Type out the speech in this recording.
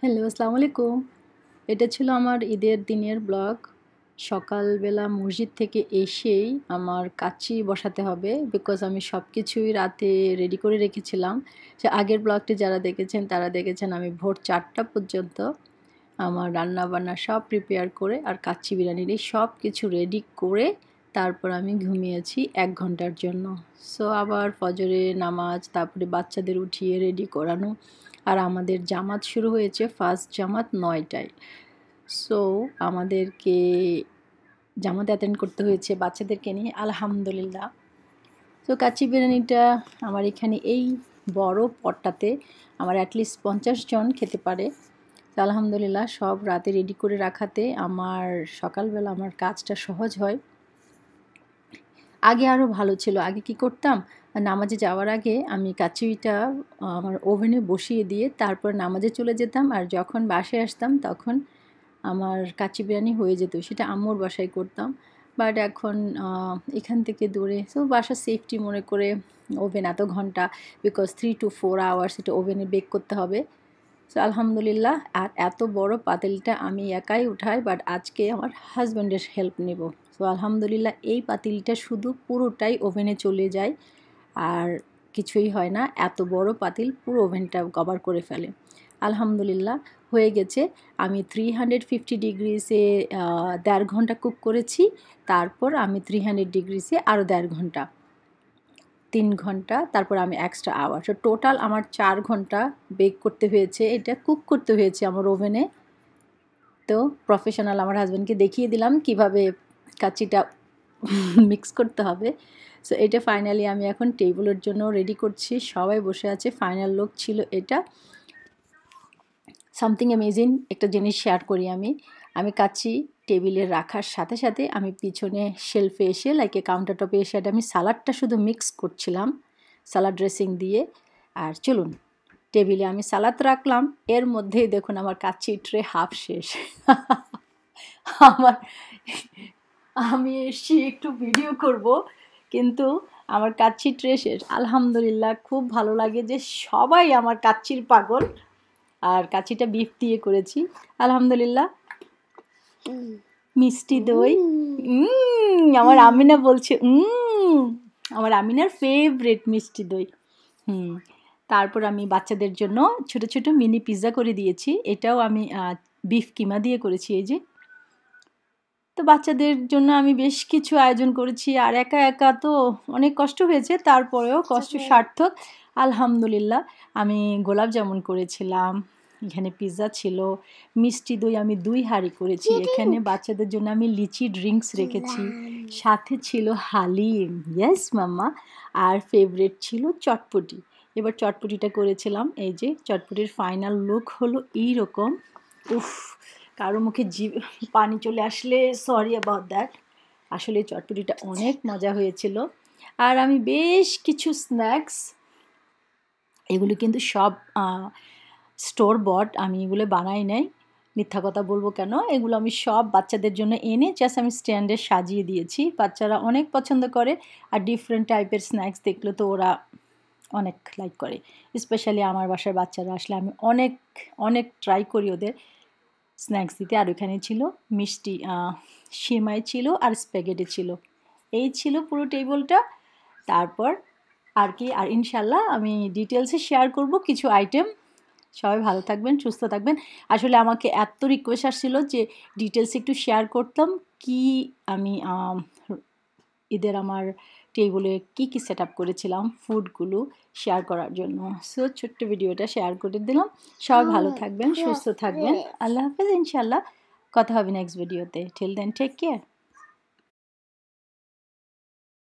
Hello, আসসালামু আলাইকুম। এটা ছিল আমার ঈদের দিনের ব্লগ। সকালবেলা মসজিদ থেকে এসেই আমার কাচ্চি বসাতে হবে, বিকজ আমি সব কিছুই রাতে রেডি করে রেখেছিলাম। সে আগের ব্লগটি যারা দেখেছেন তারা দেখেছেন আমি ভোর 4টা পর্যন্ত আমার রান্নাবান্না সব প্রিপেয়ার করে আর কাচ্চি বিরিয়ানির এই সব কিছু রেডি করে তারপর আমি ঘুমিয়েছি 1 ঘন্টার জন্য। সো আবার ফজরে নামাজ, তারপরে বাচ্চাদের উঠিয়ে রেডি করানো, আর আমাদের জামাত শুরু হয়েছে, ফার্স্ট জামাত 9টায়। সো আমাদেরকে জামাত অ্যাটেন্ড করতে হয়েছে বাচ্চাদেরকে নিয়ে, আলহামদুলিল্লাহ। তো কাচ্চি বিরিয়ানিটা আমার এখানে এই বড় পটটাতে আমার অ্যাটলিস্ট 50 জন খেতে পারে। তো আলহামদুলিল্লাহ সব রাতে রেডি করে রাখাতে আমার সকালবেলা আমার কাজটা সহজ হয়। আগে আরও ভালো ছিল। আগে কি করতাম, নামাজে যাওয়ার আগে আমি কাচ্চিটা আমার ওভেনে বসিয়ে দিয়ে তারপর নামাজে চলে যেতাম, আর যখন বাসায় আসতাম তখন আমার কাচ্চি বিরিয়ানি হয়ে যেত। সেটা আম্মুর বাসায় করতাম। বাট এখন এখান থেকে দূরে, সো বাসার সেফটি মনে করে ওভেন এত ঘন্টা, বিকজ 3 to 4 আওয়ার্স এটা ওভেনে বেক করতে হবে। সো আলহামদুলিল্লাহ। আর এত বড় পাতিলটা আমি একাই উঠাই, বাট আজকে আমার হাজব্যান্ডের হেল্প নেব। সো আলহামদুলিল্লাহ এই পাতিলটা শুধু পুরোটাই ওভেনে চলে যায় আর কিছুই হয় না। এত বড় পাতিল পুরো ওভেনটা কভার করে ফেলে। আলহামদুলিল্লাহ হয়ে গেছে। আমি 350 ডিগ্রিসে 1.5 ঘন্টা কুক করেছি। তারপর আমি 300 ডিগ্রিসে আরও 1.5 ঘন্টা, 3 ঘন্টা, তারপর আমি এক্সট্রা আওয়ার। সো টোটাল আমার 4 ঘন্টা বেক করতে হয়েছে, এটা কুক করতে হয়েছে আমার ওভেনে। তো প্রফেশনাল আমার হাজব্যান্ডকে দেখিয়ে দিলাম কিভাবে কাচ্চিটা মিক্স করতে হবে। সো এটা ফাইনালি আমি এখন টেবিলের জন্য রেডি করছি। সবাই বসে আছে, ফাইনাল লুক ছিল এটা। সামথিং অ্যামেজিং একটা জিনিস শেয়ার করি আমি কাচ্চি টেবিলে রাখার সাথে সাথে আমি পিছনে শেলফে এসে লাইক কাউন্টার টপে এসে আমি সালাডটা শুধু মিক্স করছিলাম সালাড ড্রেসিং দিয়ে। আর চলুন, টেবিলে আমি সালাদ রাখলাম, এর মধ্যেই দেখুন আমার কাচ্চি ট্রে হাফ শেষ। আমার আমি এসছি একটু ভিডিও করব, কিন্তু আমার কাচ্চি ট্রে শেষ। আলহামদুলিল্লাহ খুব ভালো লাগে যে সবাই আমার কাচ্চির পাগল। আর কাচ্চিটা বিফ দিয়ে করেছি আলহামদুলিল্লাহ। মিষ্টি দই, আমার আমিনা বলছে আমার আমিনার ফেভারিট মিষ্টি দই। তারপর আমি বাচ্চাদের জন্য ছোট ছোট মিনি পিৎজা করে দিয়েছি। এটাও আমি বিফ কিমা দিয়ে করেছি। এই যে, তো বাচ্চাদের জন্য আমি বেশ কিছু আয়োজন করেছি, আর একা একা তো অনেক কষ্ট হয়েছে, তারপরেও কষ্ট সার্থক আলহামদুলিল্লাহ। আমি গোলাপ জামুন করেছিলাম, এখানে পিৎজা ছিল, মিষ্টি দই আমি 2 হাঁড়ি করেছি, এখানে বাচ্চাদের জন্য আমি লিচি ড্রিঙ্কস রেখেছি, সাথে ছিল হালিম, ইয়েস মাম্মা, আর ফেভারিট ছিল চটপটি। এবার চটপটিটা করেছিলাম। এই যে চটপটির ফাইনাল লুক হলো এইরকম। উফ, কারো মুখে পানি চলে আসলে সরি অ্যাবাউট দ্যাট। আসলে চটপটিটা অনেক মজা হয়েছিল। আর আমি বেশ কিছু স্ন্যাক্স, এগুলো কিন্তু সব স্টোর বট, আমি এগুলো বানাই নাই, মিথ্যা কথা বলবো কেন। এগুলো আমি সব বাচ্চাদের জন্য এনে জাস্ট আমি স্ট্যান্ডে সাজিয়ে দিয়েছি। বাচ্চারা অনেক পছন্দ করে, আর ডিফারেন্ট টাইপের স্ন্যাক্স দেখলে তো ওরা অনেক লাইক করে। স্পেশালি আমার বাসার বাচ্চারা আসলে আমি অনেক অনেক ট্রাই করি ওদের স্ন্যাক্স দিতে। আর ওখানে ছিল মিষ্টি, সেমাই ছিল, আর স্প্যাগেটি ছিল। এই ছিল পুরো টেবিলটা। তারপর আর কি, আর ইনশাল্লাহ আমি ডিটেলসে শেয়ার করব কিছু আইটেম। সবাই ভালো থাকবেন, সুস্থ থাকবেন। আসলে আমাকে এত রিকোয়েস্ট আসছিল যে ডিটেলস একটু শেয়ার করতাম কি আমি ঈদের আমার টেবিলে কী কী সেট আপ করেছিলাম, ফুডগুলো শেয়ার করার জন্য। সো ছোট্ট ভিডিওটা শেয়ার করে দিলাম। সবাই ভালো থাকবেন, সুস্থ থাকবেন। আল্লাহ হাফেজ। ইনশাল্লাহ কথা হবে নেক্সট ভিডিওতে। Till then take care.